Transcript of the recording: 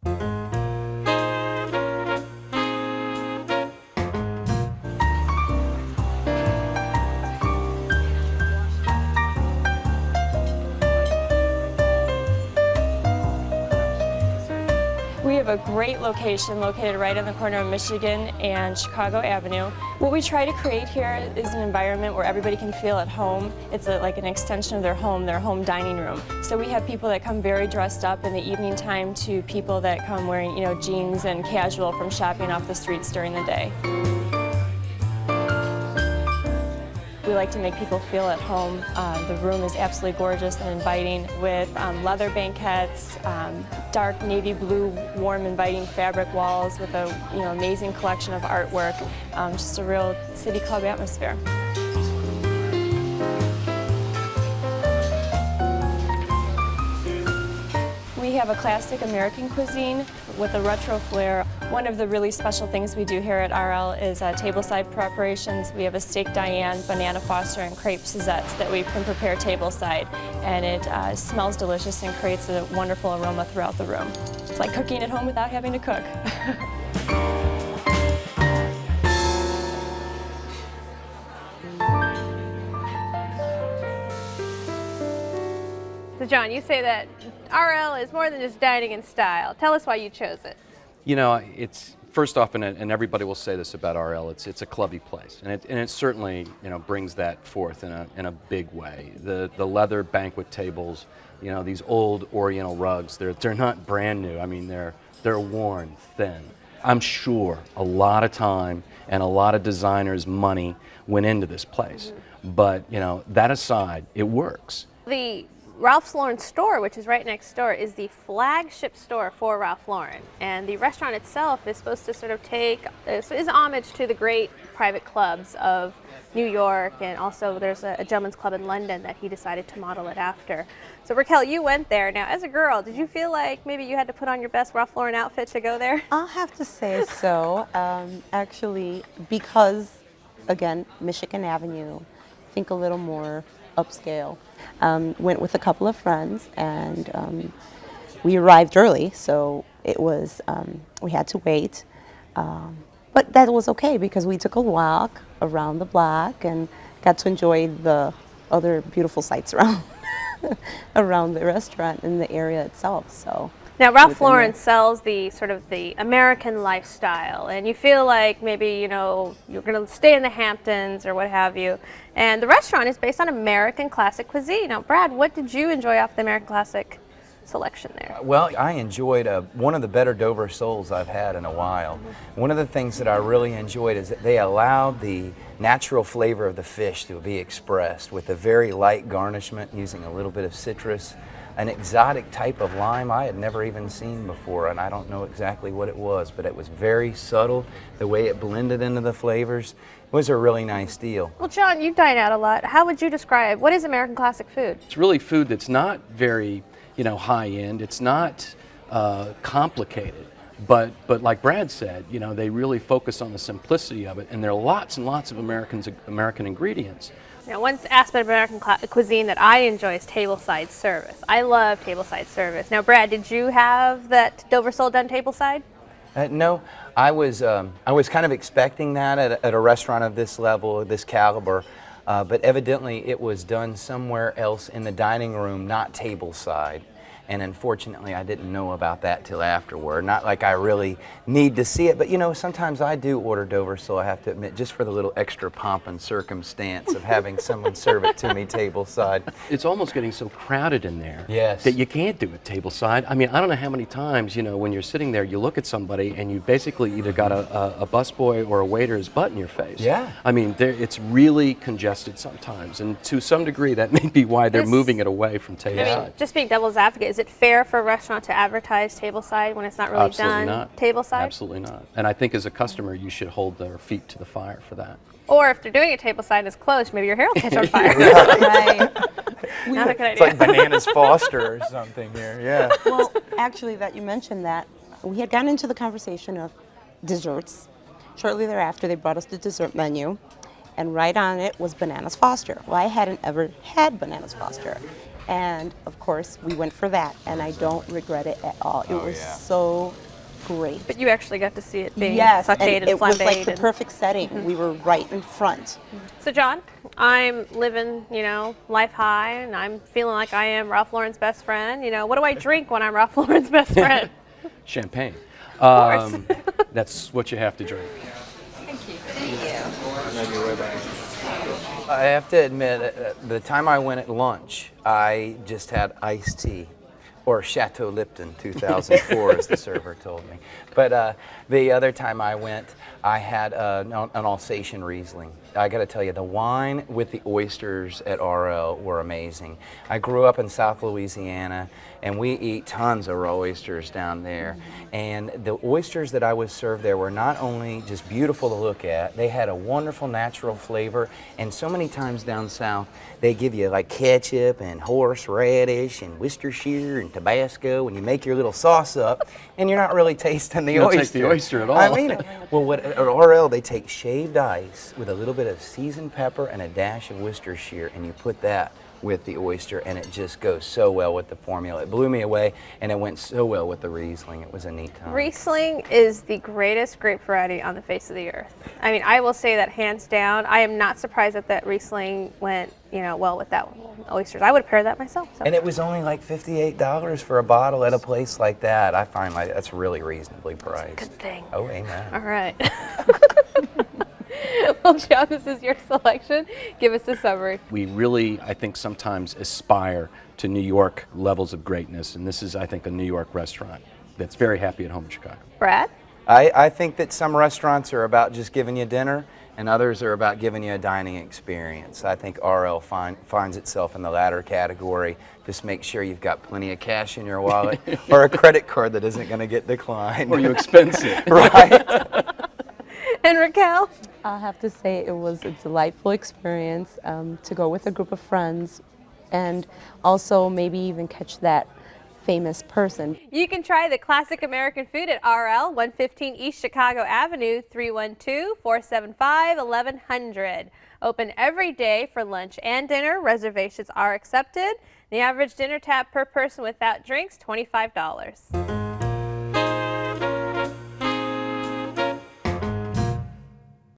We have a great location located right on the corner of Michigan and Chicago Avenue. What we try to create here is an environment where everybody can feel at home. It's like an extension of their home dining room. So we have people that come very dressed up in the evening time to people that come wearing, jeans and casual from shopping off the streets during the day. We like to make people feel at home. The room is absolutely gorgeous and inviting with leather banquettes, dark navy blue, warm, inviting fabric walls with a amazing collection of artwork. Just a real city club atmosphere. We have a classic American cuisine with a retro flair. One of the really special things we do here at RL is tableside preparations. We have a steak Diane, banana foster, and crepe Suzettes that we can prepare tableside. And it smells delicious and creates a wonderful aroma throughout the room. It's like cooking at home without having to cook. So John, you say that RL is more than just dining in style. Tell us why you chose it. It's first off, and everybody will say this about RL, it's a clubby place, and it certainly brings that forth in a big way. The leather banquet tables, these old Oriental rugs, they're not brand new. I mean they're worn thin. I'm sure a lot of time and a lot of designers' money went into this place, but that aside, it works. The Ralph Lauren store, which is right next door, is the flagship store for Ralph Lauren, and the restaurant itself is supposed to sort of is homage to the great private clubs of New York, and also there's a gentleman's club in London that he decided to model it after. So Raquel, you went there. Now, as a girl, did you feel like maybe you had to put on your best Ralph Lauren outfit to go there? I'll have to say so. Actually, because, again, Michigan Avenue, I think a little more upscale. Went with a couple of friends, and we arrived early, so it was we had to wait, but that was okay because we took a walk around the block and got to enjoy the other beautiful sights around around the restaurant and the area itself. So now Ralph Lauren sells the sort of the American lifestyle, and you feel like maybe you're going to stay in the Hamptons or what have you, and the restaurant is based on American classic cuisine. Now Brad, what did you enjoy off the American classic selection there? Well, I enjoyed one of the better Dover soles I've had in a while. One of the things that I really enjoyed is that they allowed the natural flavor of the fish to be expressed with a very light garnishment using a little bit of citrus, an exotic type of lime I had never even seen before, and I don't know exactly what it was, but it was very subtle. The way it blended into the flavors was a really nice deal. Well, John, you dine out a lot. How would you describe what is American classic food? It's really food that's not very high end. It's not complicated, but like Brad said, they really focus on the simplicity of it, and there are lots and lots of American ingredients. Now, one aspect of American cuisine that I enjoy is tableside service. I love tableside service. Now, Brad, did you have that Dover sole done tableside? No, I was kind of expecting that at a restaurant of this level, this caliber, but evidently it was done somewhere else in the dining room, not tableside. And unfortunately, I didn't know about that till afterward. Not like I really need to see it, but sometimes I do order Dover, so I have to admit, just for the little extra pomp and circumstance of having someone serve it to me tableside. It's almost getting so crowded in there yes. that you can't do it tableside. I mean, I don't know how many times, when you're sitting there, you look at somebody and you basically either got a busboy or a waiter's butt in your face. Yeah. I mean, it's really congested sometimes, and to some degree, that may be why they're moving it away from tableside. I mean, just being devil's advocate, is it fair for a restaurant to advertise tableside when it's not really Absolutely done not. tableside? Absolutely not. And I think as a customer, you should hold their feet to the fire for that. Or if they're doing it tableside and it's closed, maybe your hair will catch on fire. Right. Not a good idea. It's like Bananas Foster or something here, yeah. Well, actually, that you mentioned that, we had gotten into the conversation of desserts. Shortly thereafter, they brought us the dessert menu, and right on it was Bananas Foster. Well, I hadn't ever had Bananas Foster. And of course, we went for that, and I don't regret it at all. It was so great. But you actually got to see it being Yes, sauteed and and it was like flambéed the and- perfect setting. We were right in front. So John, I'm living, life high, and I'm feeling like I am Ralph Lauren's best friend. What do I drink when I'm Ralph Lauren's best friend? Champagne. course. That's what you have to drink. I have to admit, the time I went at lunch, I just had iced tea, or Chateau Lipton 2004, as the server told me. But the other time I went, I had an Alsatian Riesling. I got to tell you, the wine with the oysters at RL were amazing. I grew up in South Louisiana, and we eat tons of raw oysters down there. And the oysters that I was served there were not only just beautiful to look at, they had a wonderful natural flavor. And so many times down south, they give you like ketchup and horseradish and Worcestershire and Tabasco, and you make your little sauce up, and you're not really tasting the You don't oyster. taste the oyster at all. I mean it. Well, at RL, they take shaved ice with a little bit of seasoned pepper and a dash of Worcestershire, and you put that with the oyster, and it just goes so well with the formula. It blew me away, and it went so well with the Riesling. It was a neat time. Riesling is the greatest grape variety on the face of the earth. I mean, I will say that hands down. I am not surprised that Riesling went, well with that oysters. I would pair that myself. So. And it was only like $58 for a bottle at a place like that. I find that's really reasonably priced. Good thing. Oh, amen. All right. Well, John, this is your selection. Give us a summary. We really, I think, sometimes aspire to New York levels of greatness, and this is, I think, a New York restaurant that's very happy at home in Chicago. Brad? I think that some restaurants are about just giving you dinner, and others are about giving you a dining experience. I think RL finds itself in the latter category. Just make sure you've got plenty of cash in your wallet or a credit card that isn't going to get declined. Or you expense it. Right. And Raquel? I'll have to say it was a delightful experience to go with a group of friends and also maybe even catch that famous person. You can try the classic American food at RL, 115 East Chicago Avenue, 312-475-1100. Open every day for lunch and dinner. Reservations are accepted. The average dinner tab per person without drinks, $25.